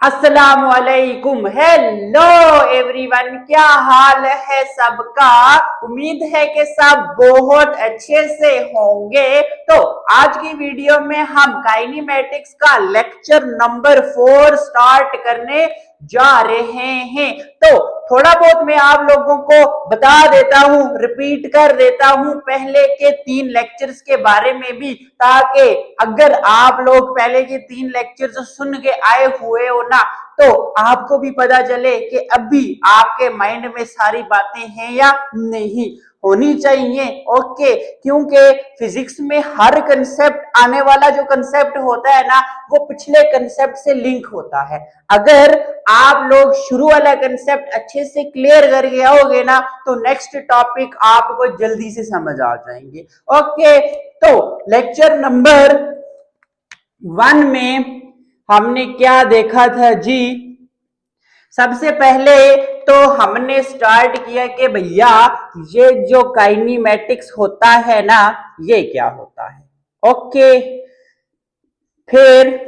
अस्सलाम वालेकुम। Hello everyone, क्या हाल है सबका। उम्मीद है कि सब बहुत अच्छे से होंगे। तो आज की वीडियो में हम काइनेमेटिक्स का लेक्चर नंबर 4 स्टार्ट करने जा रहे हैं। तो थोड़ा बहुत मैं आप लोगों को बता देता हूं, रिपीट कर देता हूं पहले के 3 लेक्चर्स के बारे में भी, ताकि अगर आप लोग पहले के 3 लेक्चर्स सुन के आए हुए हो ना, तो आपको भी पता चले कि अभी आपके माइंड में सारी बातें हैं या नहीं, होनी चाहिए। ओके, क्योंकि फिजिक्स में हर कंसेप्ट, आने वाला जो कंसेप्ट होता है ना, वो पिछले कंसेप्ट से लिंक होता है। अगर आप लोग शुरू वाला कंसेप्ट अच्छे से क्लियर करके आओगे ना, तो नेक्स्ट टॉपिक आपको जल्दी से समझ आ जाएंगे। ओके, तो लेक्चर नंबर 1 में हमने क्या देखा था जी। सबसे पहले तो हमने स्टार्ट किया कि भैया ये जो काइनेमेटिक्स होता है ना, ये क्या होता है। ओके, फिर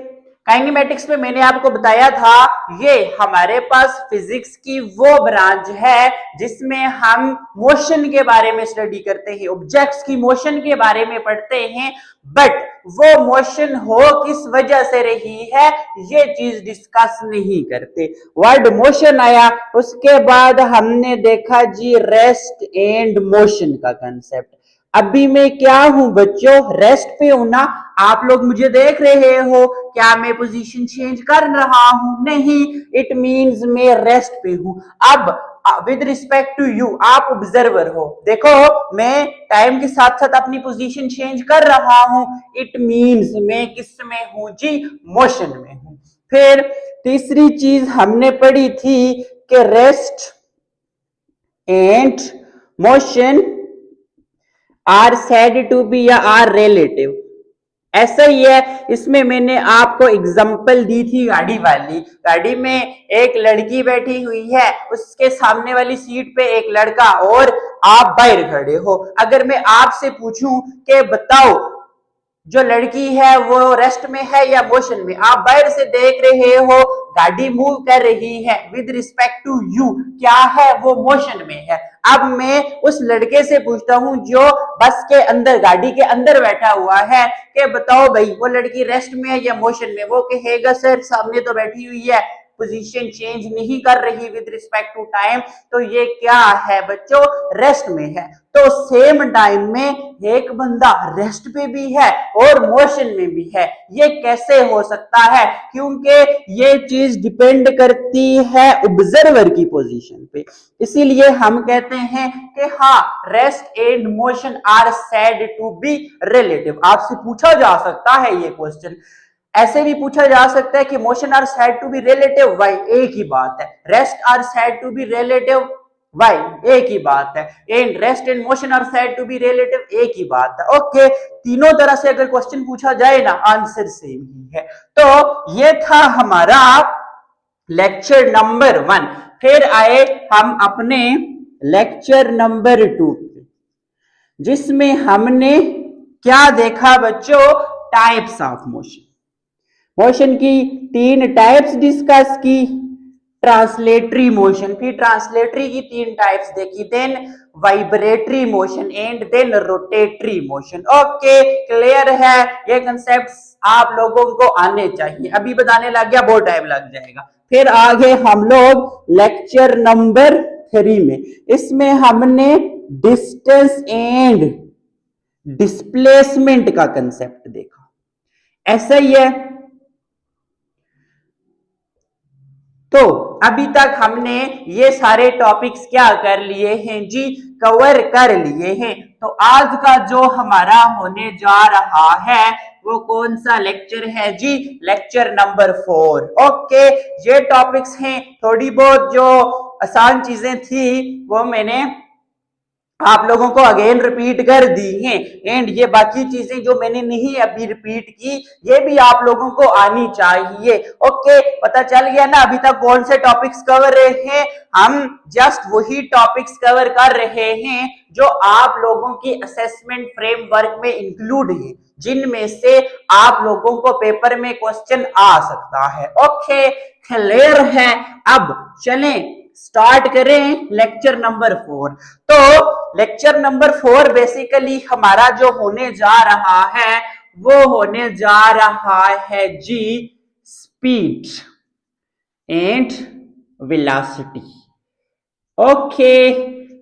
काइनेमेटिक्स में मैंने आपको बताया था, ये हमारे पास फिजिक्स की वो ब्रांच है जिसमें हम मोशन के बारे में स्टडी करते हैं, ऑब्जेक्ट्स की मोशन के बारे में पढ़ते हैं। बट वो मोशन हो किस वजह से रही है, ये चीज डिस्कस नहीं करते। वर्ड मोशन आया, उसके बाद हमने देखा जी रेस्ट एंड मोशन का कंसेप्ट। अभी मैं क्या हूं बच्चों, रेस्ट पे हूं ना। आप लोग मुझे देख रहे हो, क्या मैं पोजीशन चेंज कर रहा हूं? नहीं, इट मींस मैं रेस्ट पे हूं। अब विद रिस्पेक्ट टू यू, आप ऑब्जर्वर हो, देखो मैं टाइम के साथ साथ अपनी पोजीशन चेंज कर रहा हूं, इट मींस मैं किस में हूं जी, मोशन में हूं। फिर तीसरी चीज हमने पढ़ी थी कि rest and motion are said to be या आर रिलेटिव। ऐसा ही है, इसमें मैंने आपको एग्जांपल दी थी गाड़ी वाली। गाड़ी में एक लड़की बैठी हुई है, उसके सामने वाली सीट पे एक लड़का, और आप बाहर खड़े हो। अगर मैं आपसे पूछूं कि बताओ जो लड़की है वो रेस्ट में है या मोशन में, आप बाहर से देख रहे हो गाड़ी मूव कर रही है, विद रिस्पेक्ट टू यू क्या है, वो मोशन में है। अब मैं उस लड़के से पूछता हूं जो बस के अंदर, गाड़ी के अंदर बैठा हुआ है, कि बताओ भाई वो लड़की रेस्ट में है या मोशन में। वो कहेगा सर सामने तो बैठी हुई है, पोजीशन चेंज नहीं कर रही विद रिस्पेक्ट टू टाइम, तो ये क्या है बच्चों, रेस्ट में है। तो सेम टाइम में एक बंदा रेस्ट पे भी है और मोशन में भी है, ये कैसे हो सकता है? क्योंकि ये चीज डिपेंड करती है ऑब्जर्वर की पोजीशन पे। इसीलिए हम कहते हैं कि हाँ, rest and motion are said to be relative. आपसे पूछा जा सकता है ये क्वेश्चन, ऐसे भी पूछा जा सकता है कि motion are said to be relative, why, एक ही बात है। Rest are said to be relative, why, एक ही बात है। And rest and motion are said to be relative, एक ही बात है। ओके, तीनों तरह से अगर क्वेश्चन पूछा जाए ना, आंसर सेम ही है। तो ये था हमारा लेक्चर नंबर 1। फिर आए हम अपने लेक्चर नंबर 2, जिसमें हमने क्या देखा बच्चों, टाइप्स ऑफ मोशन। मोशन की 3 टाइप्स डिस्कस की, ट्रांसलेटरी मोशन, फिर ट्रांसलेटरी की 3 टाइप्स देखी, then vibratory motion and then rotatory motion. Okay, clear है? ये कंसेप्ट्स आप लोगों को आने चाहिए, अभी बताने लग गया बहुत टाइम लग जाएगा। फिर आगे हम लोग लेक्चर नंबर 3 में, इसमें हमने डिस्टेंस एंड डिस्प्लेसमेंट का कंसेप्ट देखा। ऐसा ही है, तो अभी तक हमने ये सारे टॉपिक्स क्या कर लिए हैं जी, कवर कर लिए हैं। तो आज का जो हमारा होने जा रहा है वो कौन सा लेक्चर है जी, लेक्चर नंबर 4। ओके, ये टॉपिक्स हैं, थोड़ी बहुत जो आसान चीजें थी वो मैंने आप लोगों को अगेन रिपीट कर दी हैं, एंड ये बाकी चीजें जो मैंने नहीं अभी रिपीट की, ये भी आप लोगों को आनी चाहिए। ओके, पता चल गया ना अभी तक कौन से टॉपिक्स कवर रहे हैं? हम जस्ट वही टॉपिक्स कवर कर रहे हैं जो आप लोगों की असेसमेंट फ्रेमवर्क में इंक्लूड है। जिनमें से आप लोगों को पेपर में क्वेश्चन आ सकता है। ओके, क्लियर है। अब चलें स्टार्ट करें लेक्चर नंबर 4। तो लेक्चर नंबर 4 बेसिकली हमारा जो होने जा रहा है वो होने जा रहा है जी speed and velocity. Okay,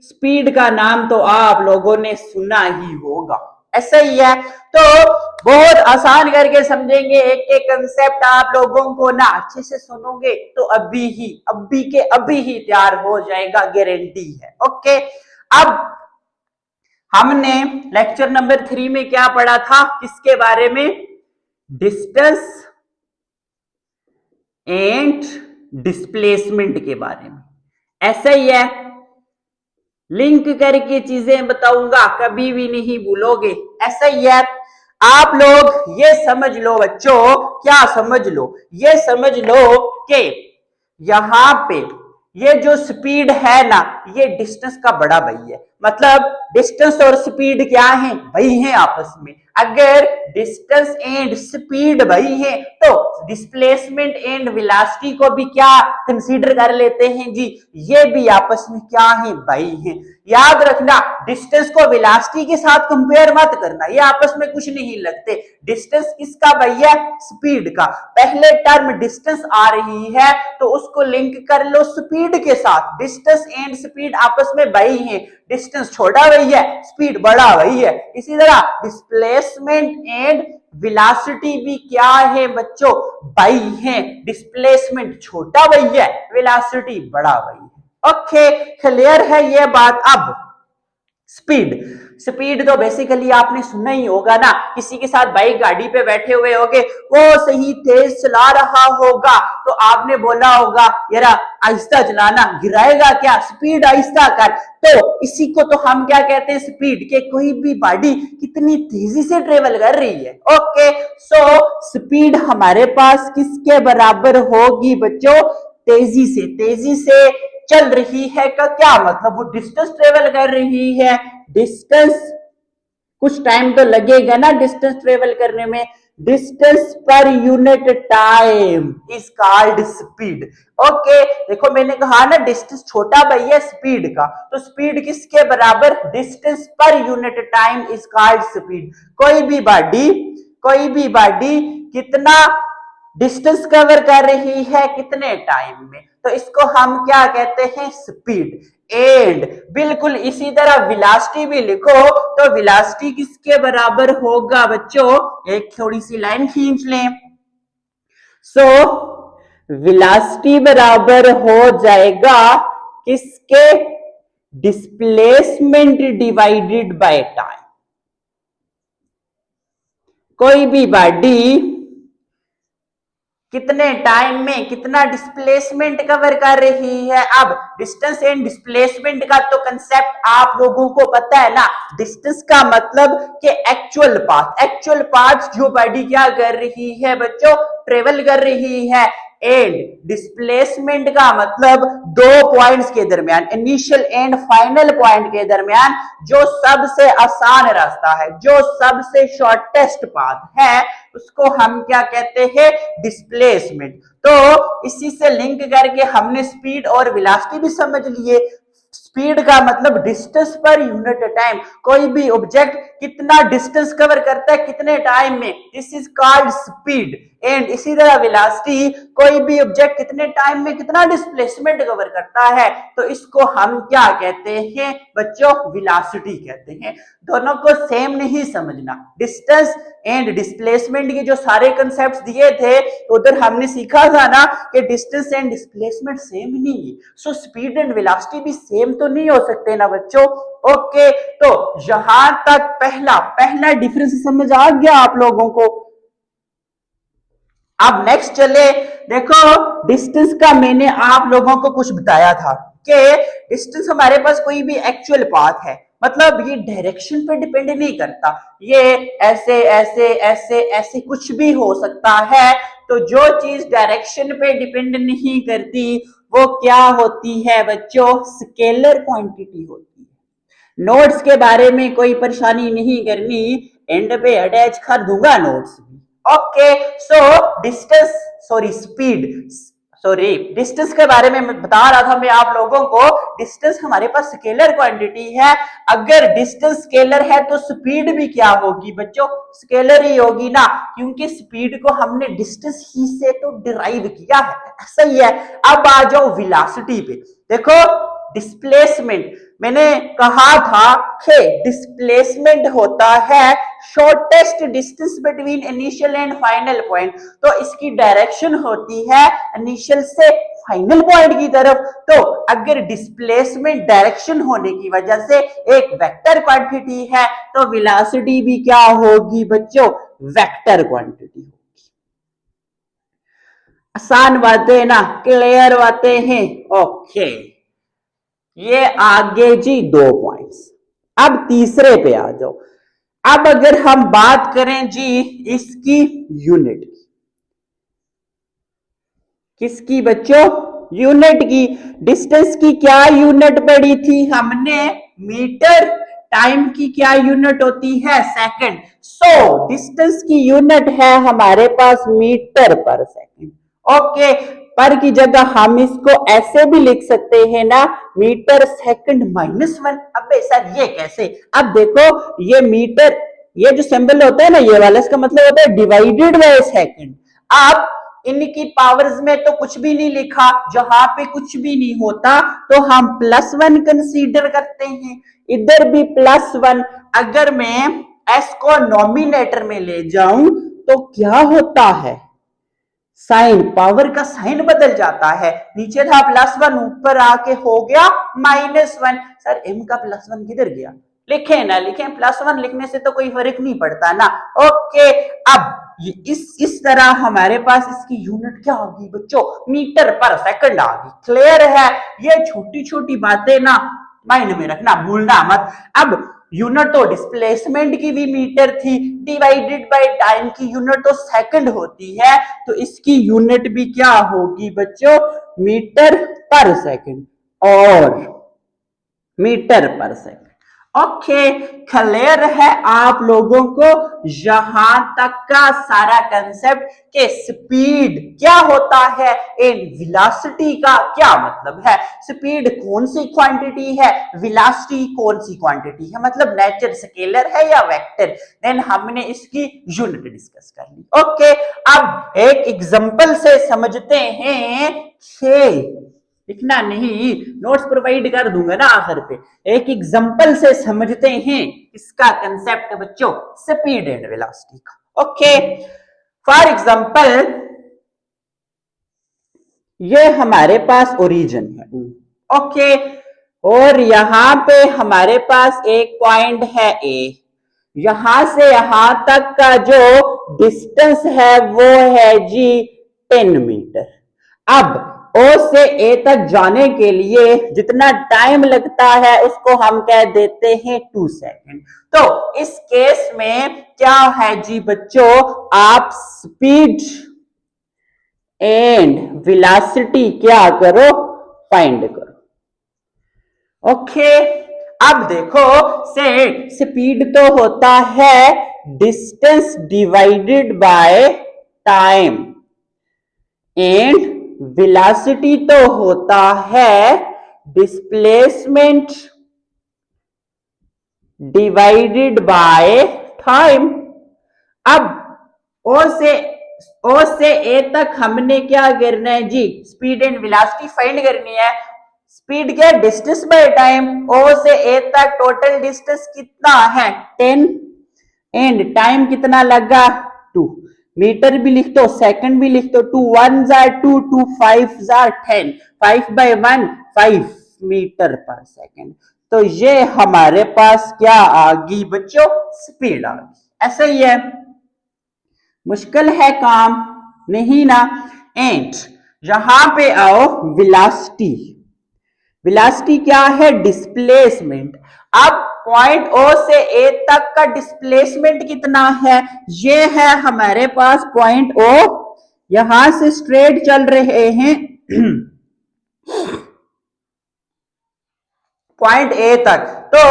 speed का नाम तो आप लोगों ने सुना ही होगा, ऐसा ही है। तो बहुत आसान करके समझेंगे, एक एक कंसेप्ट आप लोगों को ना अच्छे से सुनोगे तो अभी ही तैयार हो जाएगा, गारंटी है। ओके, अब हमने लेक्चर नंबर 3 में क्या पढ़ा था, किसके बारे में? डिस्टेंस एंड डिस्प्लेसमेंट के बारे में। ऐसा ही है, लिंक करके चीजें बताऊंगा, कभी भी नहीं भूलोगे। ऐसा ही है, आप लोग ये समझ लो बच्चों, क्या समझ लो, ये समझ लो कि यहां पे ये जो स्पीड है ना, ये डिस्टेंस का बड़ा भाई है। मतलब डिस्टेंस और स्पीड क्या है? भाई है आपस में। अगर डिस्टेंस एंड स्पीड भाई है तो डिस्प्लेसमेंट एंड वेलोसिटी को भी क्या कंसीडर कर लेते हैं जी, ये भी आपस में क्या है? भाई है। याद रखना, डिस्टेंस को वेलोसिटी के साथ कंपेयर मत करना, ये आपस में कुछ नहीं लगते। डिस्टेंस किसका भैया? स्पीड का। पहले टर्म डिस्टेंस आ रही है तो उसको लिंक कर लो स्पीड के साथ। डिस्टेंस एंड स्पीड आपस में भाई है, डिस्टेंस छोटा भाई है, स्पीड बड़ा भाई है। इसी तरह डिस्प्लेसमेंट एंड वेलोसिटी भी क्या है बच्चों? भाई है। डिस्प्लेसमेंट छोटा भाई है, वेलोसिटी बड़ा भाई है। ओके, क्लियर है ये बात। अब स्पीड तो बेसिकली आपने सुना ही होगा ना, किसी के साथ बाइक गाड़ी पे बैठे हुए होगे, वो सही तेज चला रहा होगा तो आपने बोला होगा यार आहिस्ता चलाना, गिराएगा क्या, स्पीड आहिस्ता कर। तो इसी को तो हम क्या कहते हैं? स्पीड के। कोई भी गाड़ी कितनी तेजी से ट्रेवल कर रही है। ओके, सो स्पीड हमारे पास किसके बराबर होगी बच्चों? तेजी से चल रही है का क्या मतलब? वो डिस्टेंस ट्रेवल कर रही है। डिस्टेंस, कुछ टाइम तो लगेगा ना डिस्टेंस ट्रेवल करने में। Distance per unit time is called speed. Okay, देखो मैंने कहा ना डिस्टेंस छोटा भाई है स्पीड का, तो स्पीड किसके बराबर? Distance per unit time is called speed. कोई भी बॉडी कितना डिस्टेंस कवर कर रही है, कितने टाइम में, तो इसको हम क्या कहते हैं? स्पीड। एंड बिल्कुल इसी तरह वेलोसिटी भी लिखो, तो वेलोसिटी किसके बराबर होगा बच्चों? एक थोड़ी सी लाइन खींच लें। सो वेलोसिटी बराबर हो जाएगा किसके? Displacement divided by time. कोई भी बॉडी कितने टाइम में कितना डिस्प्लेसमेंट कवर कर रही है। अब डिस्टेंस एंड डिस्प्लेसमेंट का तो कंसेप्ट आप लोगों को पता है ना। डिस्टेंस का मतलब कि एक्चुअल पाथ जो बॉडी क्या कर रही है बच्चों? ट्रेवल कर रही है। एंड डिस्प्लेसमेंट का मतलब दो पॉइंट्स के दरमियान, इनिशियल एंड फाइनल पॉइंट के दरमियान जो सबसे आसान रास्ता है, जो सबसे शॉर्टेस्ट पाथ है, उसको हम क्या कहते हैं? डिस्प्लेसमेंट। तो इसी से लिंक करके हमने स्पीड और वेलोसिटी भी समझ लिए। स्पीड का मतलब डिस्टेंस पर यूनिट टाइम, कोई भी ऑब्जेक्ट कितना डिस्टेंस कवर करता है कितने टाइम में, this is called speed. And इसी तरह वेलोसिटी, कोई भी ऑब्जेक्ट कितने टाइम में कितना डिस्प्लेसमेंट कवर करता है, तो इसको हम क्या कहते हैं बच्चों? वेलोसिटी कहते हैं। दोनों को सेम नहीं समझना। डिस्टेंस एंड डिस्प्लेसमेंट के जो सारे कंसेप्ट्स दिए थे उधर हमने सीखा था ना कि डिस्टेंस एंड डिस्प्लेसमेंट सेम नहीं है, सो स्पीड एंड वेलोसिटी भी सेम तो नहीं हो सकते ना बच्चों। ओके, तो यहां तक पहला डिफरेंस समझ आ गया आप लोगों को। अब नेक्स्ट चले, देखो डिस्टेंस का मैंने आप लोगों को कुछ बताया था कि डिस्टेंस हमारे पास कोई भी एक्चुअल पाथ है, मतलब ये डायरेक्शन पे डिपेंड नहीं करता, ये ऐसे ऐसे ऐसे ऐसे कुछ भी हो सकता है। तो जो चीज डायरेक्शन पे डिपेंड नहीं करती वो क्या होती है बच्चों? स्केलर क्वांटिटी होती है। नोट्स के बारे में कोई परेशानी नहीं करनी, एंड पे अटैच कर दूंगा नोट्स भी। Okay, so distance sorry speed sorry distance के बारे में बता रहा था मैं आप लोगों को। डिस्टेंस हमारे पास स्केलर क्वांटिटी है। अगर डिस्टेंस स्केलर है तो स्पीड भी क्या होगी बच्चों, स्केलर ही होगी ना, क्योंकि स्पीड को हमने डिस्टेंस ही से तो डिराइव किया है। ऐसा ही है। अब आ जाओ वेलोसिटी पे। देखो डिस्प्लेसमेंट, मैंने कहा था कि डिस्प्लेसमेंट होता है shortest distance between initial and final point. तो इसकी डायरेक्शन होती है इनिशियल से फाइनल पॉइंट की तरफ। तो अगर डिस्प्लेसमेंट डायरेक्शन होने की वजह से एक वेक्टर क्वांटिटी है तो वेलोसिटी भी क्या होगी बच्चों, वेक्टर क्वांटिटी होगी। आसान बातें ना, क्लियर बातें हैं। ओके, ये आगे जी 2 पॉइंट्स। अब तीसरे पे आ जाओ। अब अगर हम बात करें जी इसकी यूनिट की, किसकी बच्चों, यूनिट की। डिस्टेंस की क्या यूनिट पढ़ी थी हमने, मीटर। टाइम की क्या यूनिट होती है, सेकंड। सो डिस्टेंस की यूनिट है हमारे पास मीटर पर सेकंड। ओके, पर की जगह हम इसको ऐसे भी लिख सकते हैं ना, मीटर सेकंड -1। अब सर ये कैसे, अब देखो ये मीटर, ये जो सिंबल होता है ना ये वाला, इसका मतलब होता है डिवाइडेड बाय सेकंड। अब इनकी पावर्स में तो कुछ भी नहीं लिखा, जहां पे कुछ भी नहीं होता तो हम +1 कंसीडर करते हैं, इधर भी +1। अगर मैं s को नॉमिनेटर में ले जाऊं तो क्या होता है, साइन, पावर का साइन बदल जाता है। नीचे था +1, ऊपर आके हो गया -1। सर m का +1 किधर गया, लिखे ना लिखे, +1 लिखने से तो कोई फर्क नहीं पड़ता ना। ओके, अब इस तरह हमारे पास इसकी यूनिट क्या होगी बच्चों, मीटर पर सेकंड आ गई। क्लियर है, ये छोटी छोटी बातें ना माइंड में रखना, भूलना मत। अब यूनिट तो डिस्प्लेसमेंट की भी मीटर थी, डिवाइडेड बाय टाइम की यूनिट तो सेकंड होती है, तो इसकी यूनिट भी क्या होगी बच्चों, मीटर पर सेकंड और मीटर पर सेकंड। ओके, क्लियर है आप लोगों को यहां तक का सारा कंसेप्ट के स्पीड क्या होता है एंड वेलोसिटी का क्या मतलब है। स्पीड कौन सी क्वांटिटी है, वेलोसिटी कौन सी क्वांटिटी है, मतलब नेचर स्केलर है या वेक्टर। देन हमने इसकी यूनिट डिस्कस कर ली। ओके, अब एक एग्जांपल से समझते हैं कि लिखना नहीं, नोट्स प्रोवाइड कर दूंगा ना आखिर पे। एक एग्जांपल से समझते हैं इसका कंसेप्ट बच्चों, स्पीड एंड वेलोसिटी का। ओके, फॉर एग्जांपल ये हमारे पास ओरिजिन है। ओके, और यहां पे हमारे पास एक पॉइंट है ए, यहां से यहां तक का जो डिस्टेंस है वो है जी 10 मीटर। अब ओ से ए तक जाने के लिए जितना टाइम लगता है उसको हम कह देते हैं 2 सेकंड। तो इस केस में क्या है जी बच्चों, आप स्पीड एंड वेलोसिटी क्या करो, फाइंड करो। ओके, अब देखो से स्पीड तो होता है distance divided by time and velocity तो होता है डिस्प्लेसमेंट डिवाइडेड बाय टाइम। अब ओ से ए तक हमने क्या करना है जी, स्पीड एंड वेलोसिटी फाइंड करनी है। स्पीड क्या, डिस्टेंस बाय टाइम। ओ से ए तक टोटल डिस्टेंस कितना है 10 एंड टाइम कितना लगा 2। मीटर भी लिख दो, सेकंड भी लिख दो, 2 1 2 2 5 10, 5/1 5 मीटर पर सेकंड। तो ये हमारे पास क्या आ गई बच्चों, स्पीड आ गई। ऐसा ही है, मुश्किल है काम नहीं ना। एंड यहां पे आओ वेलोसिटी। वेलोसिटी क्या है, डिस्प्लेसमेंट। अब पॉइंट ओ से ए तक का डिस्प्लेसमेंट कितना है, ये है हमारे पास पॉइंट ओ, यहां से स्ट्रेट चल रहे हैं पॉइंट ए तक। तो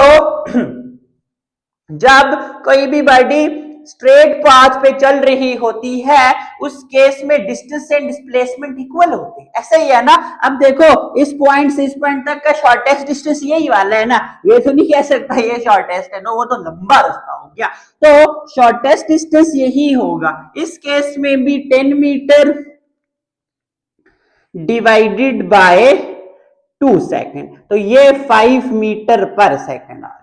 जब कोई भी बॉडी स्ट्रेट पाथ पे चल रही होती है उस केस में डिस्टेंस एंड डिस्प्लेसमेंट इक्वल होते हैं। ऐसा ही है ना। अब देखो इस पॉइंट से इस पॉइंट तक का शॉर्टेस्ट डिस्टेंस यही वाला है ना, ये तो नहीं कह सकता ये शॉर्टेस्ट है ना, वो तो लंबा रास्ता हो गया। तो शॉर्टेस्ट डिस्टेंस यही होगा। इस केस में भी 10 मीटर डिवाइडेड बाय 2 सेकेंड, तो ये 5 मीटर पर सेकेंड आ गया।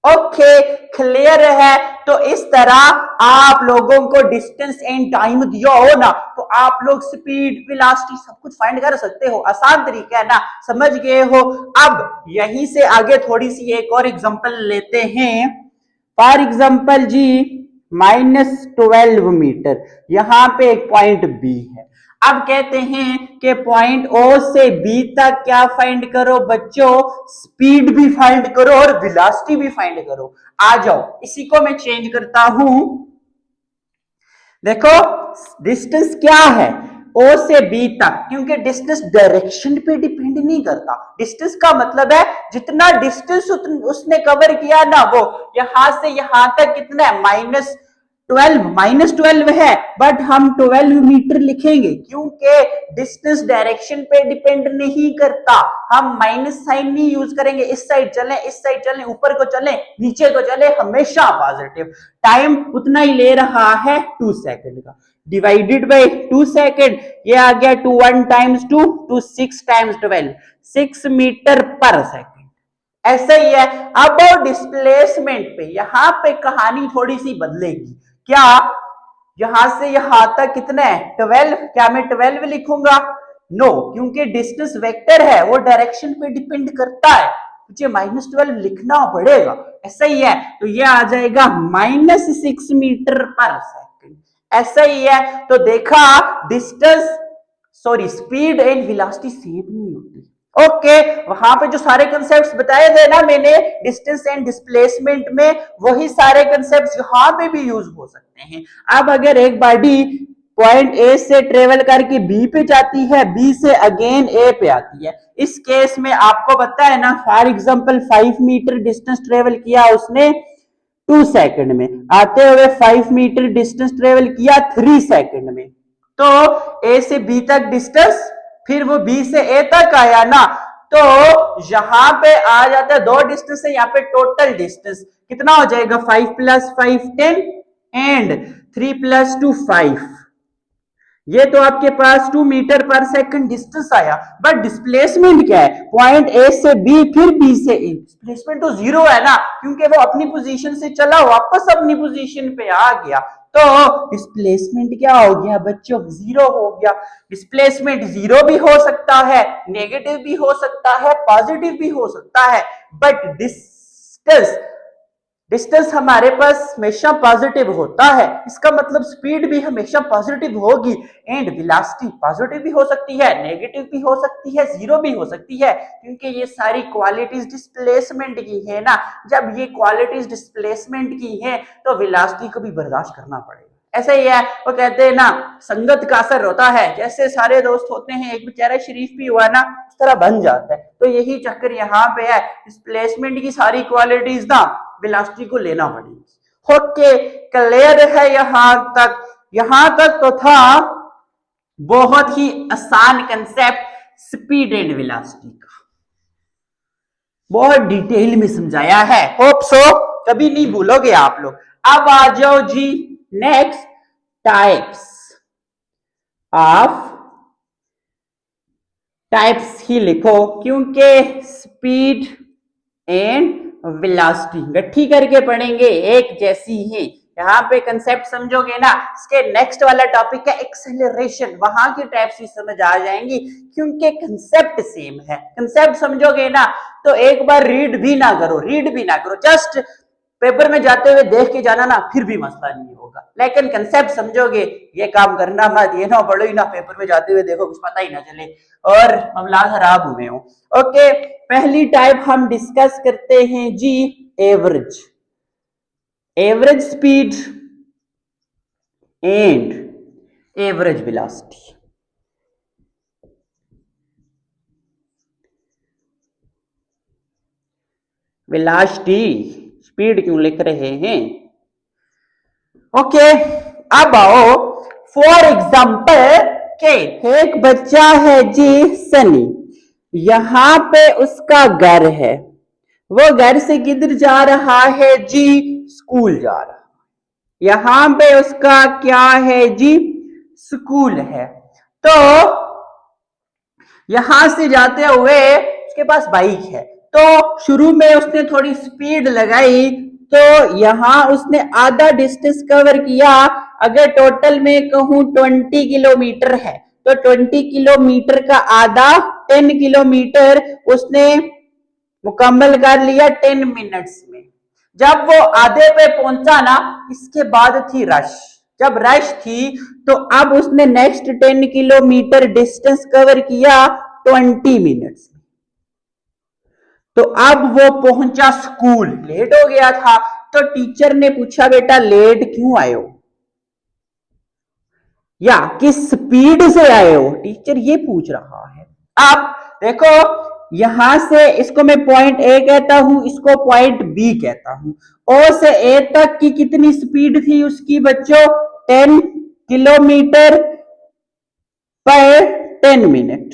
ओके, क्लियर है। तो इस तरह आप लोगों को डिस्टेंस एंड टाइम दिया हो ना तो आप लोग स्पीड वेलोसिटी सब कुछ फाइंड कर सकते हो। आसान तरीका है ना, समझ गए हो। अब यहीं से आगे थोड़ी सी एक और एग्जांपल लेते हैं। फॉर एग्जांपल जी -12 मीटर, यहां पे एक पॉइंट बी है। अब कहते हैं कि पॉइंट ओ से बी तक क्या फाइंड करो बच्चों, स्पीड भी फाइंड करो और वेलोसिटी भी फाइंड करो। आ जाओ, इसी को मैं चेंज करता हूं। देखो डिस्टेंस क्या है ओ से बी तक, क्योंकि डिस्टेंस डायरेक्शन पे डिपेंड नहीं करता। डिस्टेंस का मतलब है जितना डिस्टेंस उसने कवर किया ना, वो यहां से यहां तक कितना है -12 है, बट हम 12 मीटर लिखेंगे क्योंकि डिस्टेंस डायरेक्शन पे डिपेंड नहीं करता। हम माइनस साइन नहीं यूज करेंगे, इस साइड चले इस साइड चले, ऊपर को चले नीचे को चले, हमेशा पॉजिटिव। टाइम उतना ही ले रहा है 2 सेकंड का, डिवाइडेड बाय 2 सेकंड, ये आ गया 2 1 टाइम्स 2 2 6 टाइम्स 12, 6 मीटर पर सेकंड। ऐसा ही है। अब डिस्प्लेसमेंट पे यहां पे कहानी थोड़ी सी बदलेगी। क्या यहां से यहां तक कितना है 12, क्या मैं 12 लिखूंगा? नो, क्योंकि डिस्टेंस वेक्टर है वो डायरेक्शन पे डिपेंड करता है, मुझे -12 लिखना पड़ेगा। ऐसा ही है, तो ये आ जाएगा -6 मीटर पर सेकंड। ऐसा ही है। तो देखा distance sorry speed and velocity same नहीं होती। ओके, वहां पे जो सारे कंसेप्ट्स बताए थे ना मैंने डिस्टेंस एंड डिस्प्लेसमेंट में, वही सारे कंसेप्ट्स यहां पे भी यूज हो सकते हैं। अब अगर एक बॉडी पॉइंट ए से ट्रेवल करके बी पे जाती है, बी से अगेन ए पे आती है, इस केस में आपको पता है ना, for example 5 meter distance travel किया उसने 2 सेकंड में, आते हुए 5 मीटर डिस्टेंस ट्रेवल किया 3 सेकंड में। तो ए से बी तक डिस्टेंस, फिर वो बी से ए तक आया ना, तो यहां पे आ जाता है 2 डिस्टेंस है, यहां पे टोटल डिस्टेंस कितना हो जाएगा 5 + 5 10 एंड 3 + 2 5। ये तो आपके पास 2 मीटर पर सेकंड डिस्टेंस आया, बट डिस्प्लेसमेंट क्या है? पॉइंट ए से बी फिर बी से ए, डिस्प्लेसमेंट तो 0 है ना, क्योंकि वो अपनी पोजीशन से चला वापस अपनी पोजीशन पे आ गया। तो डिस्प्लेसमेंट क्या हो गया बच्चों? 0 हो गया। डिस्प्लेसमेंट 0 भी हो सकता है, नेगेटिव भी हो सकता है, पॉजिटिव भी हो सकता है, बट डिस्टेंस हमारे पास हमेशा पॉजिटिव होता है। इसका मतलब स्पीड भी हमेशा पॉजिटिव होगी एंड वेलोसिटी पॉजिटिव भी हो सकती है, नेगेटिव भी हो सकती है, 0 भी हो सकती है, क्योंकि ये सारी क्वालिटीज डिस्प्लेसमेंट की है ना। जब ये क्वालिटीज डिस्प्लेसमेंट की है तो वेलोसिटी को भी बर्दाश्त करना पड़ेगा। ऐसा ही है, वो कहते हैं ना संगत का असर होता है, जैसे सारे दोस्त होते हैं एक बेचारा शरीफ भी हुआ ना उस तरह बन जाता है। तो यही चक्कर यहाँ पे है, डिस्प्लेसमेंट की सारी क्वालिटीज ना वेलोसिटी को लेना पड़ेगी। ओके, क्लियर है यहां तक तो था बहुत ही आसान कंसेप्ट स्पीड एंड वेलोसिटी का, बहुत डिटेल में समझाया है। होप सो कभी नहीं भूलोगे आप लोग। अब आ जाओ जी नेक्स्ट, टाइप्स ही लिखो, क्योंकि स्पीड एंड वेलोसिटी गट्ठी करके पढ़ेंगे, एक जैसी ही। यहाँ पे कंसेप्ट समझोगे ना, इसके नेक्स्ट वाला टॉपिक है एक्सेलरेशन, वहां की टाइप्स ही समझ आ जाएंगी, क्योंकि कंसेप्ट सेम है। कंसेप्ट समझोगे ना तो एक बार रीड भी ना करो, जस्ट पेपर में जाते हुए देख के जाना ना, फिर भी मसला नहीं होगा। लेकिन कंसेप्ट समझोगे, ये काम करना मत, ये ना पढ़ो ही ना, पेपर में जाते हुए देखो कुछ पता ही ना चले और मामला खराब हुए हो। ओके, पहली टाइप हम डिस्कस करते हैं जी average speed and average velocity. Velocity speed क्यों लिख रहे हैं? ओके, अब आओ फॉर एग्जाम्पल के एक बच्चा है जी सनी, यहां पे उसका घर है, वो घर से किधर जा रहा है जी? स्कूल जा रहा है। यहां पे उसका क्या है जी? स्कूल है। तो यहां से जाते हुए उसके पास बाइक है, तो शुरू में उसने थोड़ी स्पीड लगाई, तो यहां उसने आधा डिस्टेंस कवर किया। अगर टोटल में कहूं 20 किलोमीटर है, तो 20 किलोमीटर का आधा 10 किलोमीटर उसने मुकम्मल कर लिया 10 मिनट्स में। जब वो आधे पे पहुंचा ना, इसके बाद थी रश। जब रश थी तो अब उसने नेक्स्ट 10 किलोमीटर डिस्टेंस कवर किया 20 मिनट्स में। तो अब वो पहुंचा स्कूल, लेट हो गया था, तो टीचर ने पूछा बेटा लेट क्यों आए हो, या किस स्पीड से आए हो, टीचर ये पूछ रहा है। अब देखो यहां से इसको मैं पॉइंट ए कहता हूं, इसको पॉइंट बी कहता हूं। ओ से ए तक की कितनी स्पीड थी उसकी बच्चों? 10 किलोमीटर पर 10 मिनट,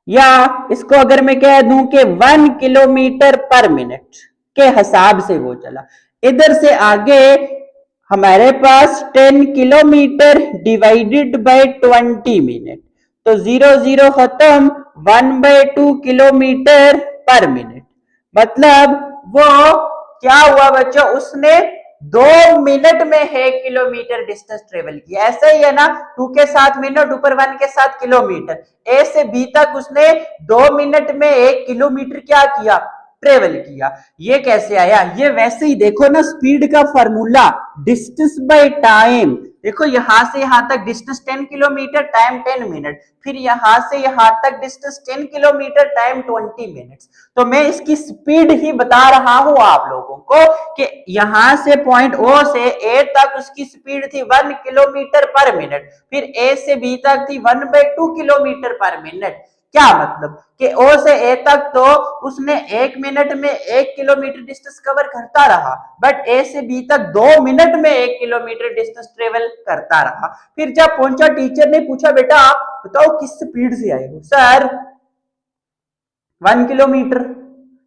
या इसको अगर मैं कह दूं कि 1 किलोमीटर पर मिनट के हिसाब से वो चला। इधर से आगे हमारे पास 10 किलोमीटर डिवाइडेड बाय 20 मिनट, तो 0 खत्म, 1/2 किलोमीटर पर मिनट। मतलब वो क्या हुआ बच्चों? उसने 2 मिनट में 1 किलोमीटर डिस्टेंस ट्रेवल किया। ऐसा ही है ना, 2 के साथ मिनट ऊपर 1 के साथ किलोमीटर। ए से बी तक उसने 2 मिनट में 1 किलोमीटर क्या किया? ट्रेवल किया। ये कैसे आया? ये वैसे ही देखो ना, स्पीड का फॉर्मूला डिस्टेंस बाय टाइम। देखो यहां से यहां तक डिस्टेंस 10 किलोमीटर, टाइम 10 मिनट, फिर यहां से यहां तक डिस्टेंस 10 किलोमीटर, टाइम 20 मिनट्स। तो मैं इसकी स्पीड ही बता रहा हूं आप लोगों को कि यहां से पॉइंट ओ से ए तक उसकी स्पीड थी 1 किलोमीटर पर मिनट, फिर ए से बी तक थी 1/2 किलोमीटर पर मिनट। क्या मतलब कि ओ से ए तक तो उसने 1 मिनट में 1 किलोमीटर डिस्टेंस कवर करता रहा, बट ए से बी तक 2 मिनट में 1 किलोमीटर डिस्टेंस ट्रेवल करता रहा। फिर जब पहुंचा, टीचर ने पूछा बेटा बताओ किस स्पीड से आए हो? सर 1 किलोमीटर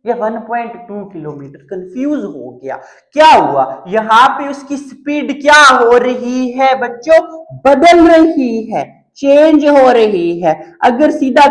या 1.2 किलोमीटर। कंफ्यूज हो गया। क्या हुआ? यहां पे उसकी स्पीड क्या हो रही है बच्चों? बदल रही है, चेंज हो रही है। अगर सीधा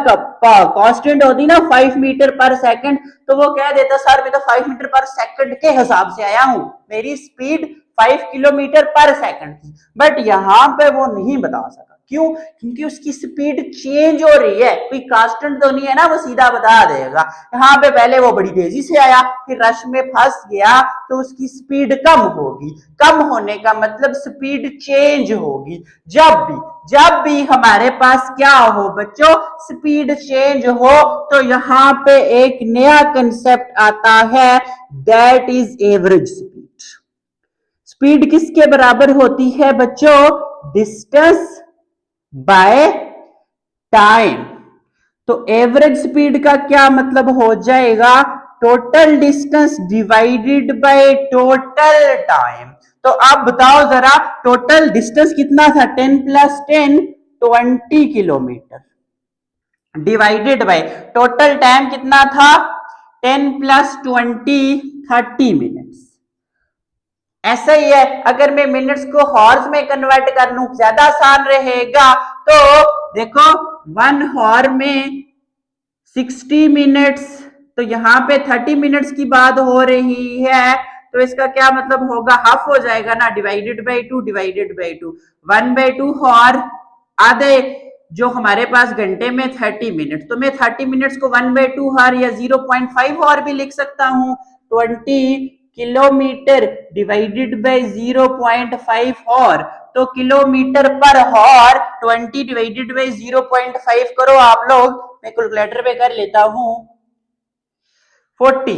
कांस्टेंट होती ना 5 मीटर पर सेकंड, तो वो कह देता सर मैं तो 5 मीटर पर सेकंड के हिसाब से आया हूं, मेरी स्पीड 5 किलोमीटर पर सेकंड थी। बट यहां पे वो नहीं बता सका। क्यों? क्योंकि उसकी स्पीड चेंज हो रही है। कोई कांस्टेंट तो नहीं है ना वो सीधा बता देगा। यहाँ पे पहले वो बड़ी तेजी से आया, फिर रश में फंस गया, तो उसकी स्पीड कम होगी। कम होने का मतलब स्पीड चेंज होगी। जब भी हमारे पास क्या हो बच्चों? स्पीड चेंज हो, तो यहाँ पे एक नया कंसेप्ट आता है, that is average speed. Speed किसके बराबर होती है बच्चों? Distance by time. तो एवरेज स्पीड का क्या मतलब हो जाएगा? Total distance divided by total time. तो आप बताओ जरा, टोटल डिस्टेंस कितना था? 10 + 10 20 kilometre divided by total time कितना था? 10 + 20 30 मिनट्स। ऐसा ही है, अगर मैं मिनट्स को हॉर्स में कन्वर्ट कर लूं ज्यादा आसान रहेगा। तो देखो 1 हॉर में 60 मिनट्स, तो यहाँ पे 30 मिनट्स की बात हो रही है, तो इसका क्या मतलब होगा? हाफ हो जाएगा ना, divided by 2 divided by 2, 1/2 or आधे जो हमारे पास घंटे में 30 मिनट, तो मैं 30 मिनट्स को 1/2 हॉर या 0.5 हॉर भी लिख सकता हूं। 20 किलोमीटर डिवाइडेड बाय 0.5 हॉर, तो किलोमीटर पर हॉर 20 डिवाइडेड बाय 0.5 करो आप लोग, मैं कैलकुलेटर पे कर लेता हूं, 40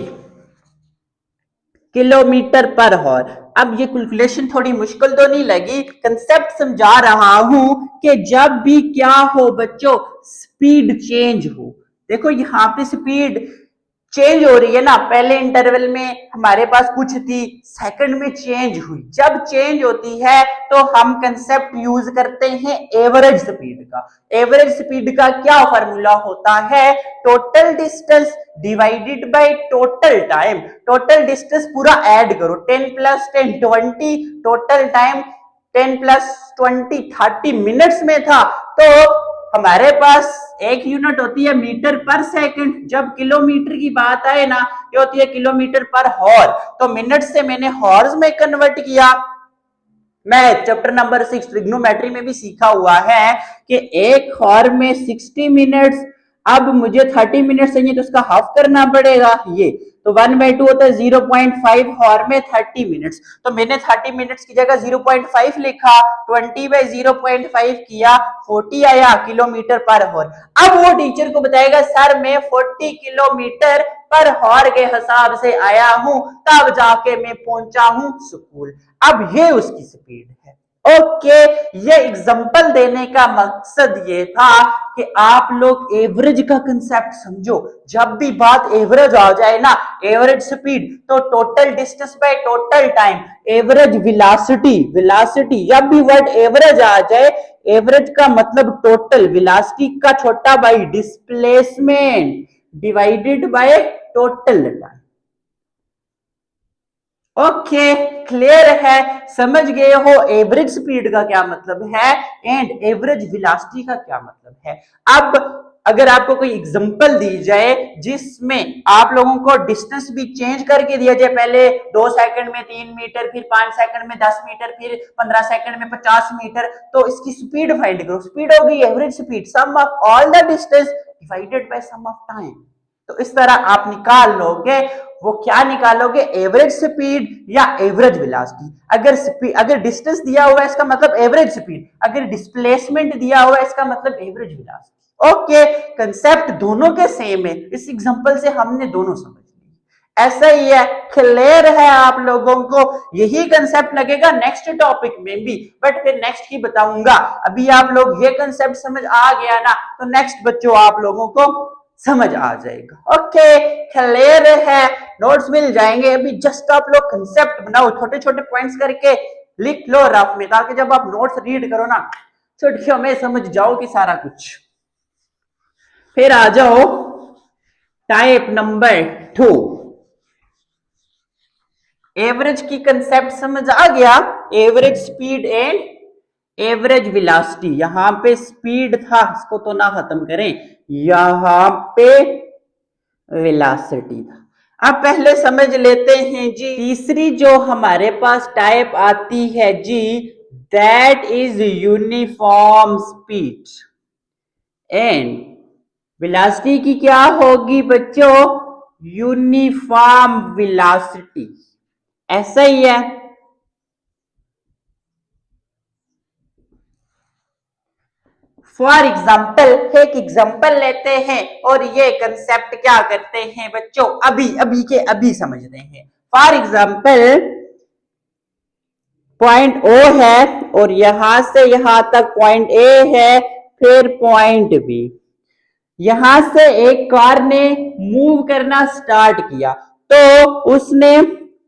किलोमीटर पर हॉर। अब ये कैलकुलेशन थोड़ी मुश्किल तो नहीं लगी, कंसेप्ट समझा रहा हूं कि जब भी क्या हो बच्चों? स्पीड चेंज हो। देखो यहां पे स्पीड चेंज हो रही है ना, पहले इंटरवल में हमारे पास कुछ थी, सेकंड में चेंज हुई। जब चेंज होती है तो हम कंसेप्ट यूज करते हैं एवरेज स्पीड का। एवरेज स्पीड का क्या फॉर्मूला होता है? Total distance divided by total time. Total distance पूरा ऐड करो, 10 plus 10 20, total time 10 plus 20 30 minutes में था, तो हमारे पास एक यूनिट होती है मीटर पर सेकंड। जब किलोमीटर की बात आए ना, ये होती है किलोमीटर पर हॉर। तो मिनट से मैंने हॉर्स में कन्वर्ट किया। मैं चैप्टर नंबर 6 ट्रिग्नोमेट्री में भी सीखा हुआ है कि एक हॉर में 60 मिनट्स। अब मुझे 30 मिनट चाहिए तो उसका हाफ करना पड़ेगा, ये तो 1/2 होता है 0.5 हॉर में 30 मिनट्स। तो मैंने 30 मिनट्स की जगह 0.5 लिखा, 20/0.5 किया, 40 आया किलोमीटर पर हॉर। अब वो टीचर को बताएगा सर मैं 40 किलोमीटर पर हॉर के हिसाब से आया हूं, तब जाके मैं पहुंचा हूं स्कूल। अब ये उसकी स्पीड है। ओके, ये एग्जांपल देने का मकसद ये था कि आप लोग एवरेज का कंसेप्ट समझो। जब भी बात एवरेज आ जाए ना, एवरेज स्पीड तो total distance by total time, average velocity, velocity जब भी वर्ड एवरेज आ जाए, एवरेज का मतलब टोटल, वेलोसिटी का छोटा by displacement divided by total time. Okay, clear है, समझ गए हो एवरेज स्पीड का क्या मतलब है एंड एवरेज वेलोसिटी का क्या मतलब है। अब अगर आपको कोई एग्जांपल दी जाए जिसमें आप लोगों को डिस्टेंस भी चेंज करके दिया जाए, पहले 2 सेकंड में 3 मीटर, फिर 5 सेकंड में 10 मीटर, फिर 15 सेकंड में 50 मीटर, तो इसकी स्पीड फाइंड करो। स्पीड होगी average speed, sum of all the distance divided by sum of time. तो इस तरह आप निकाल लोगे। वो क्या निकालोगे? एवरेज स्पीड या एवरेज वेलोसिटी। अगर डिस्टेंस दिया हुआ है इसका मतलब एवरेज स्पीड, अगर डिस्प्लेसमेंट दिया हुआ है इसका मतलब एवरेज वेलोसिटी। ओके, कंसेप्ट दोनों के सेम है। इस एग्जांपल से हमने दोनों समझ लिया। ऐसा ही है, क्लियर है आप लोगों को? यही कंसेप्ट लगेगा नेक्स्ट टॉपिक में भी, बट फिर नेक्स्ट ही बताऊंगा। अभी आप लोग ये कंसेप्ट समझ आ गया ना, तो नेक्स्ट बच्चों आप लोगों को समझ आ जाएगा। ओके, क्लियर है, नोट्स मिल जाएंगे। अभी जस्ट आप लोग कंसेप्ट बनाओ, छोटे छोटे पॉइंट्स करके लिख लो रफ में, ताकि जब आप नोट्स रीड करो ना चुटकियों में समझ जाओ कि सारा कुछ। फिर आ जाओ टाइप नंबर 2। एवरेज की कंसेप्ट समझ आ गया, average speed and average velocity. यहां पे स्पीड था, इसको तो ना खत्म करें, यहां पे वेलोसिटी था। अब पहले समझ लेते हैं जी, तीसरी जो हमारे पास टाइप आती है जी, that is uniform speed and velocity की क्या होगी बच्चों? Uniform velocity. ऐसा ही है। फॉर एग्जाम्पल, एक एग्जाम्पल लेते हैं और ये कंसेप्ट क्या करते हैं बच्चों, अभी अभी के अभी समझते हैं। फॉर एग्जाम्पल, पॉइंट ओ है और यहां से यहां तक पॉइंट ए है, फिर पॉइंट बी। यहां से एक कार ने मूव करना स्टार्ट किया, तो उसने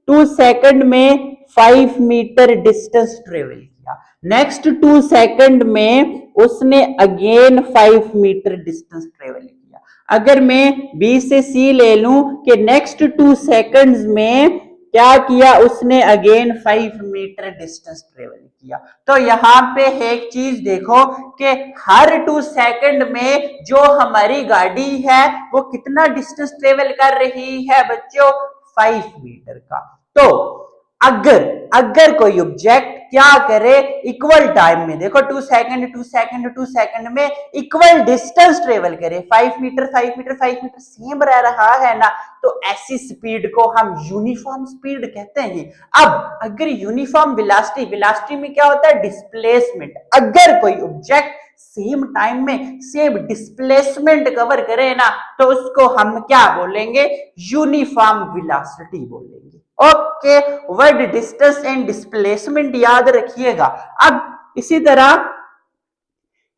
2 सेकंड में 5 मीटर डिस्टेंस ट्रेवल किया। नेक्स्ट 2 सेकंड में उसने अगेन 5 मीटर डिस्टेंस ट्रेवल किया। अगर मैं बी से सी ले लूं कि नेक्स्ट 2 सेकंड्स में क्या किया उसने? अगेन 5 मीटर डिस्टेंस ट्रेवल किया। तो यहां पे एक चीज देखो कि हर 2 सेकंड में जो हमारी गाड़ी है वो कितना डिस्टेंस ट्रेवल कर रही है बच्चों? 5 मीटर का। तो अगर कोई ऑब्जेक्ट क्या करे इक्वल टाइम में, देखो 2 सेकंड 2 सेकंड 2 सेकंड में इक्वल डिस्टेंस ट्रेवल करे, 5 मीटर 5 मीटर 5 मीटर सेम रह रहा है ना, तो ऐसी स्पीड को हम यूनिफॉर्म स्पीड कहते हैं। अब अगर यूनिफॉर्म वेलोसिटी, वेलोसिटी में क्या होता है? डिस्प्लेसमेंट। अगर कोई ऑब्जेक्ट सेम टाइम में सेम डिस्प्लेसमेंट कवर करे ना, तो उसको हम क्या बोलेंगे? यूनिफॉर्म वेलोसिटी बोलेंगे। Okay, word distance and displacement याद रखिएगा। अब इसी तरह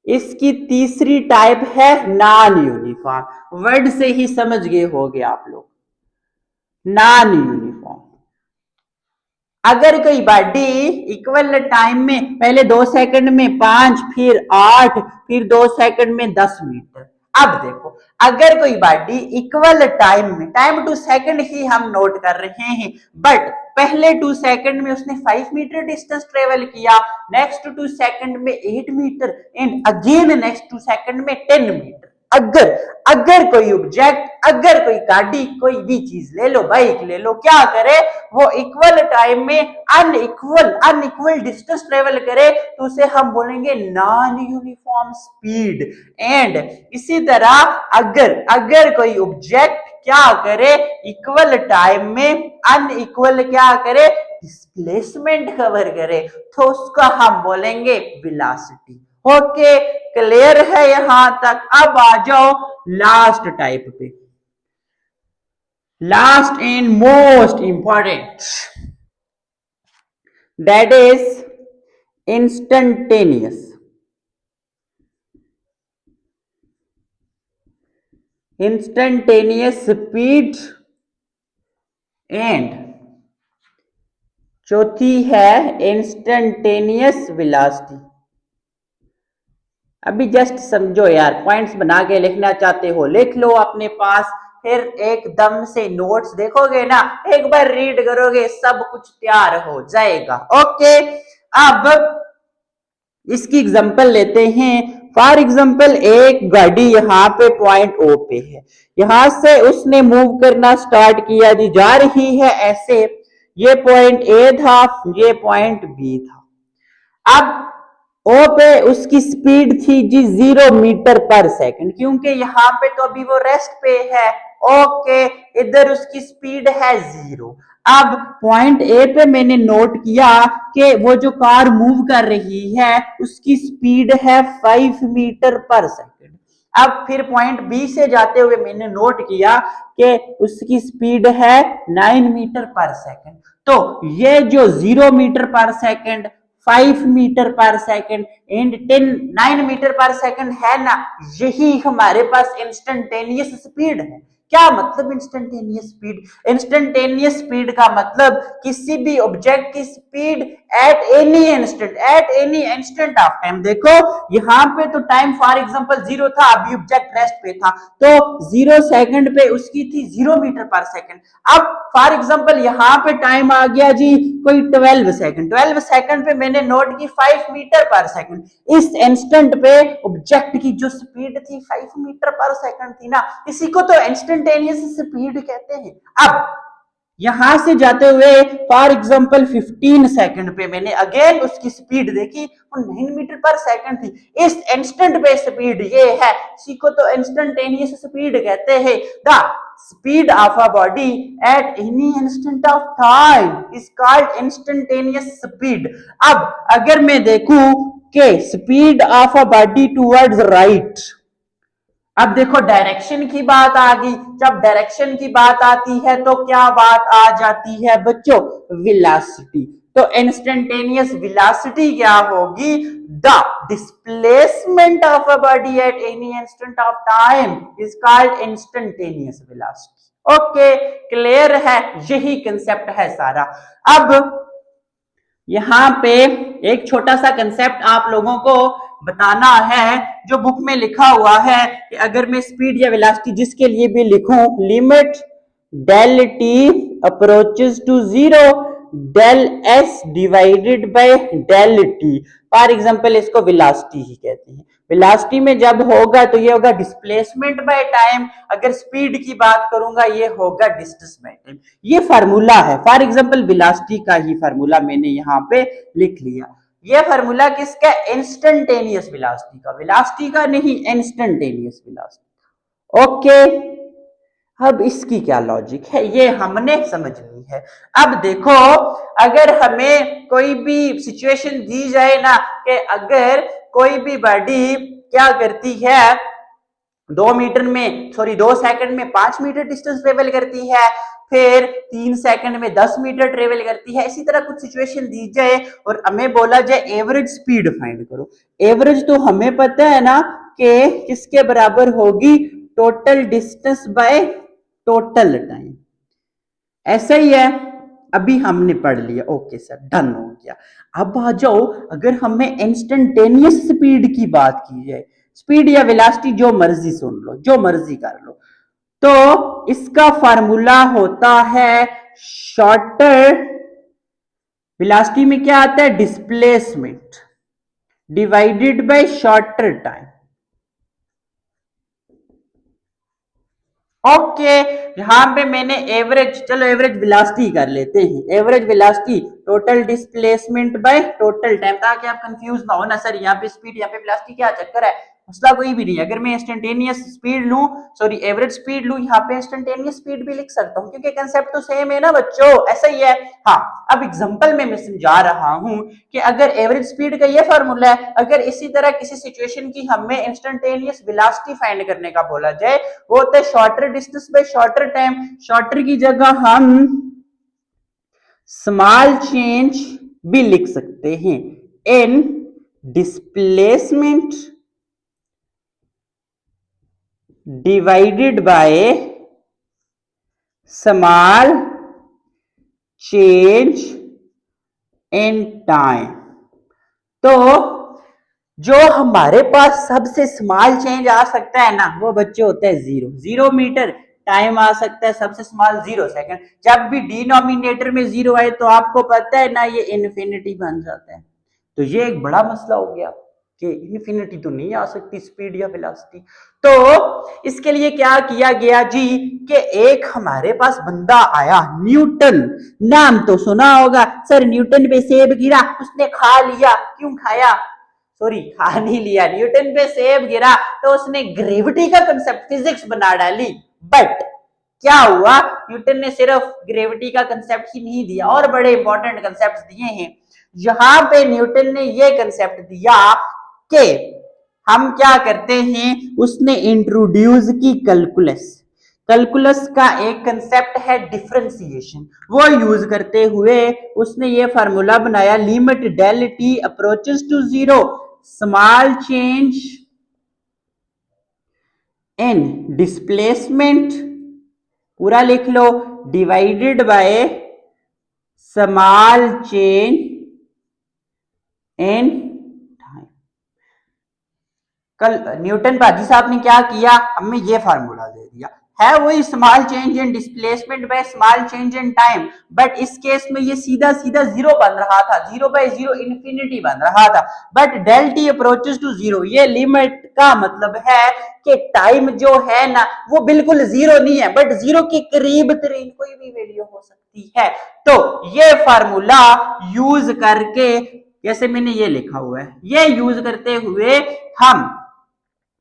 इसकी तीसरी टाइप है नॉन यूनिफॉर्म। वर्ड से ही समझ गए होगे आप लोग। Non uniform. अगर कोई बॉडी इक्वल टाइम में पहले 2 सेकंड में 5, फिर 8, फिर 2 सेकंड में 10 मीटर। अब देखो, अगर कोई बॉडी इक्वल टाइम में, टाइम टू सेकंड ही हम नोट कर रहे हैं, बट पहले 2 सेकंड में उसने 5 मीटर डिस्टेंस ट्रेवल किया, नेक्स्ट 2 सेकंड में 8 meter and again next 2 second में 10 मीटर। अगर अगर कोई ऑब्जेक्ट, अगर कोई गाड़ी, कोई भी चीज ले लो, बाइक ले लो, क्या करे, वो इक्वल टाइम में अनइक्वल डिस्टेंस ट्रेवल करे तो उसे हम बोलेंगे नॉन यूनिफॉर्म स्पीड। एंड इसी तरह अगर कोई ऑब्जेक्ट क्या करे, इक्वल टाइम में अनइक्वल क्या करे, डिस्प्लेसमेंट कवर करे, तो उसका हम बोलेंगे वेलोसिटी। ओके, क्लियर है यहां तक। अब आ जाओ लास्ट टाइप पे, last and most important, that is instantaneous. Instantaneous speed and चौथी है इंस्टेंटेनियस वेलोसिटी। अभी जस्ट समझो यार, पॉइंट्स बना के लिखना चाहते हो लिख लो अपने पास, फिर एकदम से नोट्स देखोगे ना, एक बार रीड करोगे सब कुछ तैयार हो जाएगा। ओके, अब इसकी एग्जांपल लेते हैं। फॉर एग्जांपल एक गाड़ी यहाँ पे पॉइंट ओ पे है, यहां से उसने मूव करना स्टार्ट किया जी, जा रही है ऐसे, ये पॉइंट ए था, ये पॉइंट बी था। अब ओ पे उसकी स्पीड थी जी 0 मीटर पर सेकंड, क्योंकि यहाँ पे तो अभी वो रेस्ट पे है। ओके, इधर उसकी स्पीड है 0। अब पॉइंट ए पे मैंने नोट किया कि वो जो कार मूव कर रही है उसकी स्पीड है 5 मीटर पर सेकंड। अब फिर पॉइंट बी से जाते हुए मैंने नोट किया कि उसकी स्पीड है 9 मीटर पर सेकंड। तो ये जो 0 मीटर पर सेकंड, 5 मीटर पर सेकंड एंड 9 मीटर पर सेकंड है ना, यही हमारे पास इंस्टेंटेनियस स्पीड है। क्या मतलब इंस्टेंटेनियस स्पीड? इंस्टेंटेनियस स्पीड का मतलब किसी भी ऑब्जेक्ट की speed at any instant of time. देखो यहाँ पे तो टाइम फॉर एग्जांपल 0 था, अभी ऑब्जेक्ट रेस्ट पे था, तो 0 सेकंड पे उसकी थी 0 मीटर पर सेकंड। अब फॉर एग्जांपल यहाँ पे टाइम आ गया जी कोई 12 सेकंड, 12 सेकंड पे मैंने नोट की 5 मीटर पर सेकंड। इस इंस्टेंट पे ऑब्जेक्ट की जो स्पीड थी 5 मीटर पर सेकंड थी ना, इसी को तो इंस्टेंटेनियस स्पीड कहते हैं। अब यहां से जाते हुए फॉर एग्जांपल 15 सेकंड पे मैंने अगेन उसकी स्पीड देखी, वो 9 मीटर पर सेकंड थी। इस इंस्टेंट पे स्पीड ये है, इसी को तो इंस्टेंटेनियस स्पीड कहते हैं। The speed of a body at any instant of time is called instantaneous speed. अब अगर मैं देखूं कि speed of a body towards right, अब देखो डायरेक्शन की बात आ गई। जब डायरेक्शन की बात आती है तो क्या बात आ जाती है बच्चों? वेलोसिटी। तो इंस्टेंटेनियस वेलोसिटी क्या होगी? The displacement of a body at any instant of time is called instantaneous velocity. Okay, clear है? यही कंसेप्ट है सारा। अब यहां पे एक छोटा सा कंसेप्ट आप लोगों को बताना है, जो बुक में लिखा हुआ है कि अगर मैं स्पीड या वेलोसिटी जिसके लिए भी लिखूं, limit del T approaches to 0 del S divided by del T. For example इसको वेलोसिटी ही कहते हैं। वेलोसिटी में जब होगा तो ये होगा डिस्प्लेसमेंट बाय टाइम, अगर स्पीड की बात करूंगा ये होगा डिस्टेंस बाय टाइम। ये फार्मूला है, फॉर एग्जांपल वेलोसिटी का ही फार्मूला मैंने यहाँ पे लिख लिया। ये फार्मूला किसका? इंस्टेंटेनियस वेलोसिटी का, वेलोसिटी का नहीं, इंस्टेंटेनियस वेलोसिटी। ओके, अब इसकी क्या लॉजिक है ये हमने समझनी है। अब देखो, अगर हमें कोई भी सिचुएशन दी जाए ना कि अगर कोई भी बॉडी क्या करती है, 2 सेकंड में 5 मीटर डिस्टेंस ट्रेवल करती है, फिर 3 सेकंड में 10 मीटर ट्रेवल करती है, इसी तरह कुछ सिचुएशन दी जाए और हमें बोला जाए एवरेज स्पीड फाइंड करो। एवरेज तो हमें पता है ना कि किसके बराबर होगी? Total distance by total time. ऐसा ही है, अभी हमने पढ़ लिया, ओके सर डन हो गया। अब आ जाओ, अगर हमें इंस्टेंटेनियस स्पीड की बात की जाए, स्पीड या वेलोसिटी जो मर्जी सुन लो, जो मर्जी कर लो, तो इसका फार्मूला होता है शॉर्टर वेलोसिटी में क्या आता है, displacement divided by shorter time. Okay, यहां पे मैंने एवरेज, चलो एवरेज वेलोसिटी कर लेते हैं, average velocity total displacement by total time, ताकि आप कंफ्यूज ना हो ना सर यहाँ पे स्पीड यहाँ पे वेलोसिटी क्या चक्कर है, मसला कोई भी नहीं है। अगर मैं इंस्टेंटेनियस स्पीड लूं, सॉरी एवरेज स्पीड लूं, यहाँ पे इंस्टेंटेनियस स्पीड भी लिख सकता हूँ, क्योंकि कंसेप्ट तो सेम है ना बच्चों, ऐसा ही है। हाँ, अब एग्जांपल में मैं समझा रहा हूं कि अगर एवरेज स्पीड का ये फार्मूला है, अगर इसी तरह किसी सिचुएशन की हमें इंस्टेंटेनियस वेलोसिटी फाइंड करने का बोला जाए, वो होता है shorter distance by shorter time. Shorter की जगह हम स्मॉल चेंज भी लिख सकते हैं इन displacement divided by small change in time. तो जो हमारे पास सबसे स्मॉल चेंज आ सकता है ना, वो बच्चे होता है 0 मीटर। टाइम आ सकता है सबसे स्मॉल 0 सेकंड। जब भी डिनोमिनेटर में 0 आए तो आपको पता है ना, ये इन्फिनिटी बन जाता है। तो ये एक बड़ा मसला हो गया कि इन्फिनिटी तो नहीं आ सकती स्पीड या वेलोसिटी। तो इसके लिए क्या किया गया जी, कि एक हमारे पास बंदा आया न्यूटन, नाम तो सुना होगा सर, न्यूटन पे सेब गिरा, उसने खा लिया। क्यों खाया, सॉरी खा नहीं लिया, न्यूटन पे सेब गिरा तो उसने ग्रेविटी का कंसेप्ट, फिजिक्स बना डाली। बट क्या हुआ, न्यूटन ने सिर्फ ग्रेविटी का कंसेप्ट ही नहीं दिया, और बड़े इंपॉर्टेंट कंसेप्ट दिए हैं। यहां पे न्यूटन ने ये कंसेप्ट दिया कि हम क्या करते हैं, उसने इंट्रोड्यूस की कैलकुलस। कैलकुलस का एक कंसेप्ट है डिफरेंशिएशन, वो यूज करते हुए उसने ये फार्मूला बनाया, limit del T approaches to 0, small change in displacement, पूरा लिख लो, divided by small change in time. कल न्यूटन भाजी साहब ने क्या किया, हमें ये फार्मूला दे दिया, है वही small change in displacement bye small change in time, but इस केस में ये सीधा सीधा 0 बन रहा था, 0 बाय 0 इन्फिनिटी बन रहा था। But del T approaches to 0, ये लिमिट का मतलब है कि टाइम जो है ना, वो बिल्कुल 0 नहीं है, बट 0 के करीब तरीन कोई भी वैल्यू हो सकती है। तो ये फार्मूला यूज करके, जैसे मैंने ये लिखा हुआ है, ये यूज करते हुए हम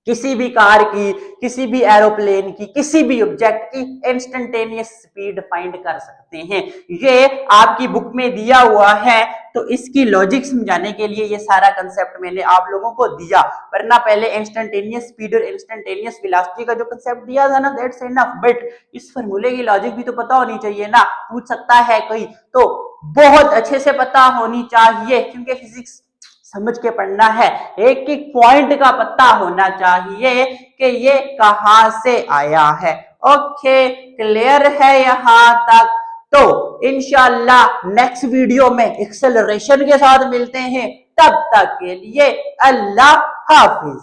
किसी भी कार की, किसी भी एरोप्लेन की, किसी भी ऑब्जेक्ट की इंस्टेंटेनियस स्पीड फाइंड कर सकते हैं। ये आपकी बुक में दिया हुआ है, तो इसकी लॉजिक समझाने के लिए ये सारा कंसेप्ट मैंने आप लोगों को दिया, वरना पहले इंस्टेंटेनियस स्पीड और इंस्टेंटेनियस वेलोसिटी का जो कंसेप्ट दिया था ना, दैट्स इनफ। बट इस फार्मूले की लॉजिक भी तो पता होनी चाहिए ना, पूछ सकता है कोई, तो बहुत अच्छे से पता होनी चाहिए, क्योंकि फिजिक्स समझ के पढ़ना है, एक एक पॉइंट का पता होना चाहिए कि ये कहां से आया है। ओके, क्लियर है यहां तक? तो इंशाल्लाह नेक्स्ट वीडियो में एक्सेलरेशन के साथ मिलते हैं, तब तक के लिए अल्लाह हाफिज।